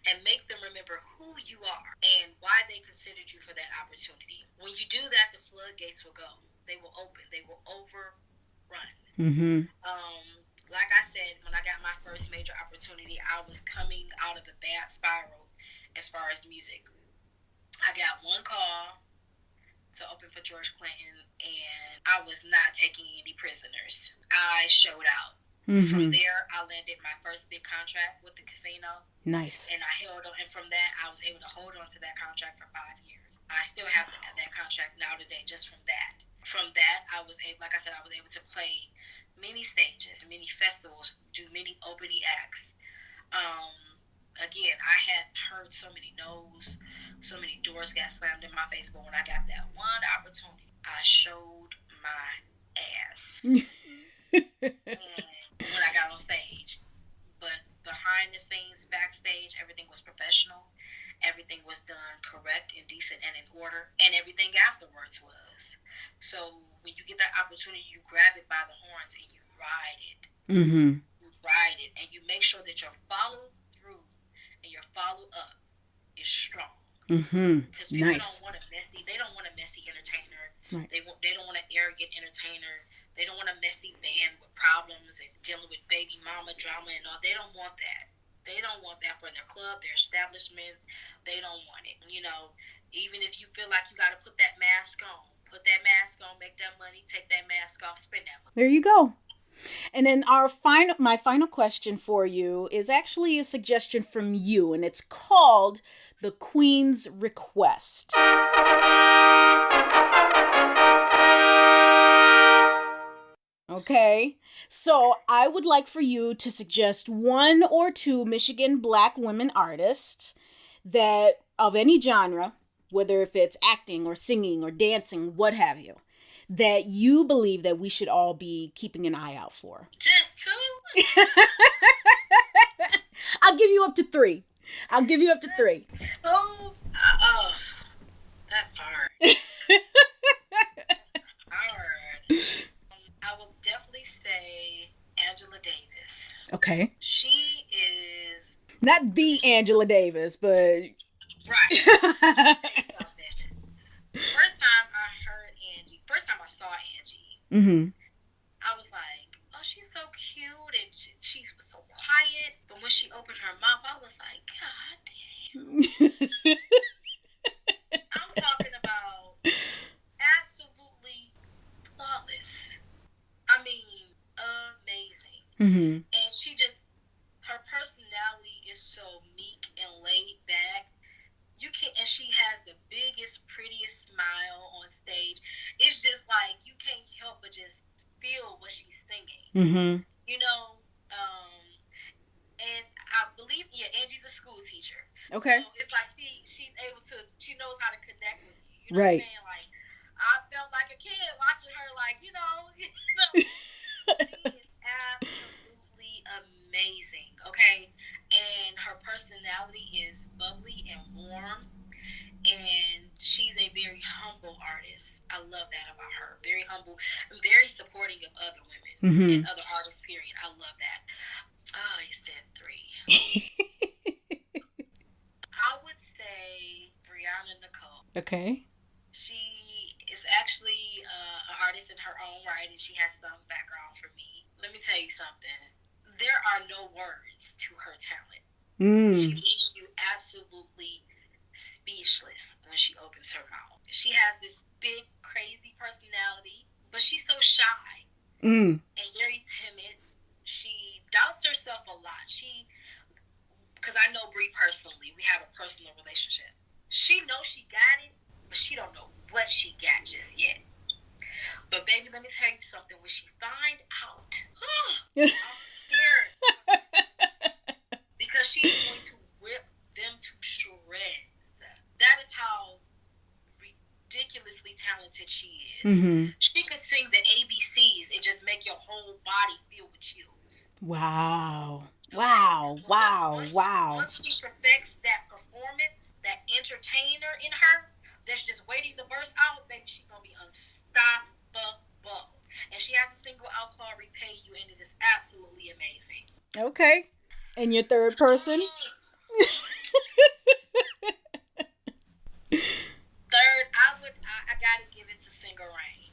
And make them remember who you are and why they considered you for that opportunity. When you do that, the floodgates will go. They will open. They will overrun. Like I said, when I got my first major opportunity, I was coming out of a bad spiral as far as music. I got one call to open for George Clinton, and I was not taking any prisoners. I showed out. From there, I landed my first big contract with the casino. Nice. And I held on, and from that, I was able to hold on to that contract for 5 years. I still have that contract now today, just from that. From that, I was able, like I said, I was able to play many stages, many festivals, do many opening acts. Again, I had heard so many no's, so many doors got slammed in my face, but when I got that one opportunity, I showed my ass. And when I got on stage, but behind the scenes, backstage, everything was professional. Everything was done correct and decent and in order, and everything afterwards was. So when you get that opportunity, you grab it by the horns and you ride it. You ride it, and you make sure that your follow through and your follow up is strong. Because people don't want a messy. They don't want a messy entertainer. Right. They don't want an arrogant entertainer. They don't want a messy band with problems and dealing with baby mama drama and all. They don't want that. They don't want that for their club, their establishment. They don't want it. You know, even if you feel like you got to put that mask on, make that money, take that mask off, spend that money. There you go. And then my final question for you is actually a suggestion from you, and it's called The Queen's Request. Okay, so I would like for you to suggest 1 or 2 Michigan Black women artists that of any genre, whether if it's acting or singing or dancing, what have you, that you believe that we should all be keeping an eye out for. Just 2? I'll give you up to 3. 2? Oh, that's hard. Hard. I will definitely say Angela Davis. Okay. She is... Not the Angela Davis, but... Right. First time I saw Angie, I was like, oh, she's so cute, and she was so quiet. But when she opened her mouth, I was like, God damn. I'm talking about absolutely flawless. I mean, amazing. And she just, her personality is so meek and laid back. And she has the biggest, prettiest smile on stage. It's just like, you can't help but just feel what she's singing. You know, and I believe, Angie's a school teacher. Okay. So it's like she knows how to connect with you. You know right. what I'm saying? Like, I felt like a kid watching her, like, you know. She is absolutely amazing, okay? And her personality is bubbly and warm, and she's a very humble artist. I love that about her. Very humble and very supporting of other women and other artists, period. I love that. Oh, you said 3. I would say Brianna Nicole. Okay. She is actually an artist in her own right, and she has some background for me. Let me tell you something. There are no words to her talent. She leaves you absolutely speechless when she opens her mouth. She has this big, crazy personality, but she's so shy and very timid. She doubts herself a lot. Because I know Brie personally, we have a personal relationship. She knows she got it, but she don't know what she got just yet. But baby, let me tell you something. When she find out, I'm scared. Because she's going to whip them to shreds. That is how ridiculously talented she is. She could sing the ABCs and just make your whole body feel with chills. Wow. Once she perfects that performance, that entertainer in her, that's just waiting the verse out, baby, she's going to be unstoppable. And she has a single out called Repay You, and it is absolutely amazing. Okay. And your third person? Third, I gotta give it to Singer Rain.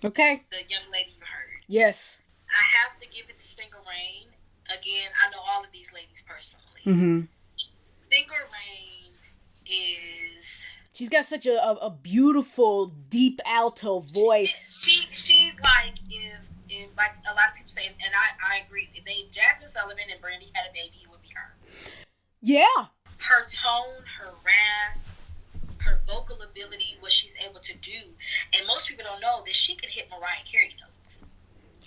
Okay. The young lady you heard. Yes. I have to give it to Singer Rain. Again, I know all of these ladies personally. Singer Rain is... She's got such a beautiful, deep alto voice. She's like, if like a lot of people say, and I agree, Jasmine Sullivan and Brandy had a baby, it would be her. Yeah. Her tone, her rasp, her vocal ability, what she's able to do. And most people don't know that she can hit Mariah Carey notes.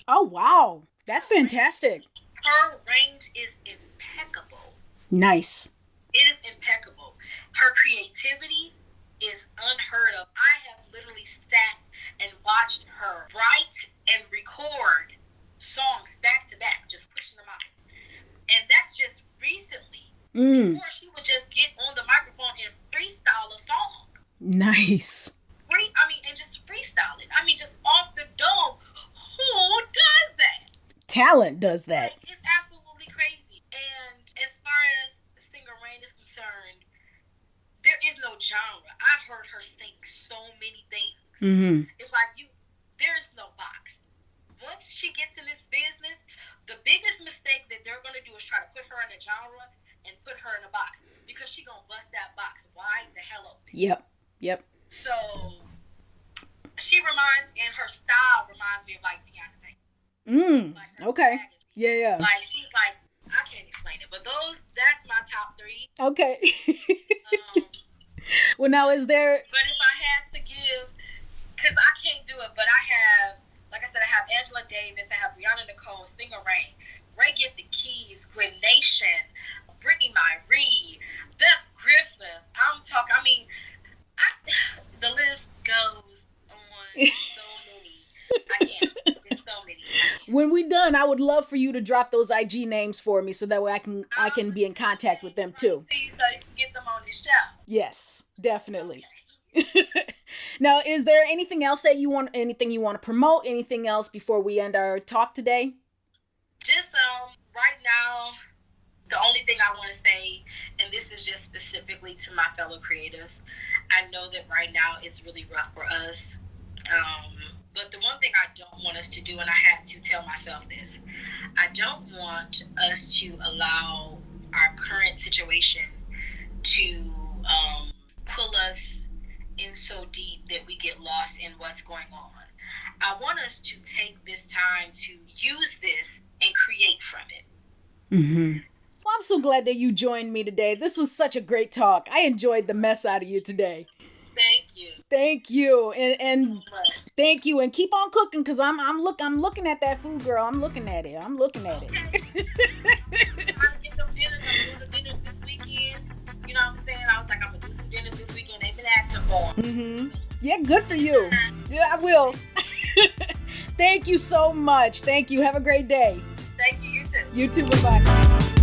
Oh, wow. That's fantastic. Her range is impeccable. Nice. It is impeccable. Her creativity is unheard of. I have literally sat and watched her write and record songs back to back, just pushing them out. And that's just recently. Before, she would just get on the microphone and freestyle a song. Nice. And just freestyle it. Just off the dome. Who does that? Talent does that. Like, it's absolutely crazy. And as far as Singer Rain is concerned, there is no genre. I've heard her sing so many things. Mm-hmm. It's like there's no box. Once she gets in this business, the biggest mistake that they're going to do is try to put her in a genre and put her in a box, because she going to bust that box wide the hell open. Yep. So she reminds me, and her style reminds me of like Tiana Taylor. Okay. Yeah. Like, she's like, I can't explain it, but that's my top 3. Okay. Well, now is there... But if I had to give, because I can't do it, but I have, like I said, I have Angela Davis, I have Brianna Nicole, Stinger Rain, Ray Gift the Keys, Gwen Nation, Brittany Myree, Beth Griffith. The list goes on so many. I can't. There's so many. When we done, I would love for you to drop those IG names for me so that way I can be in contact with them too. So you can get them on this show. Yes, definitely. Okay. Now, is there anything else that you want to promote? Anything else before we end our talk today? Just right now, the only thing I want to say, and this is just specifically to my fellow creatives, I know that right now it's really rough for us. But the one thing I don't want us to do, and I had to tell myself this, I don't want us to allow our current situation to pull us in so deep that we get lost in what's going on. I want us to take this time to use this and create from it. Mm-hmm. Well, I'm so glad that you joined me today. This was such a great talk. I enjoyed the mess out of you today. Thank you. Thank you. And thank you. And keep on cooking, because I'm looking at that food, girl. I'm looking at it. I'm trying to get them dinners. I'm doing the dinners this weekend. You know what I'm saying? I was like, I'm going to do some dinners this weekend. They've been asking for them. Mm-hmm. Yeah, good for you. Yeah, I will. Thank you so much. Thank you. Have a great day. Thank you. You too. You too. Bye-bye.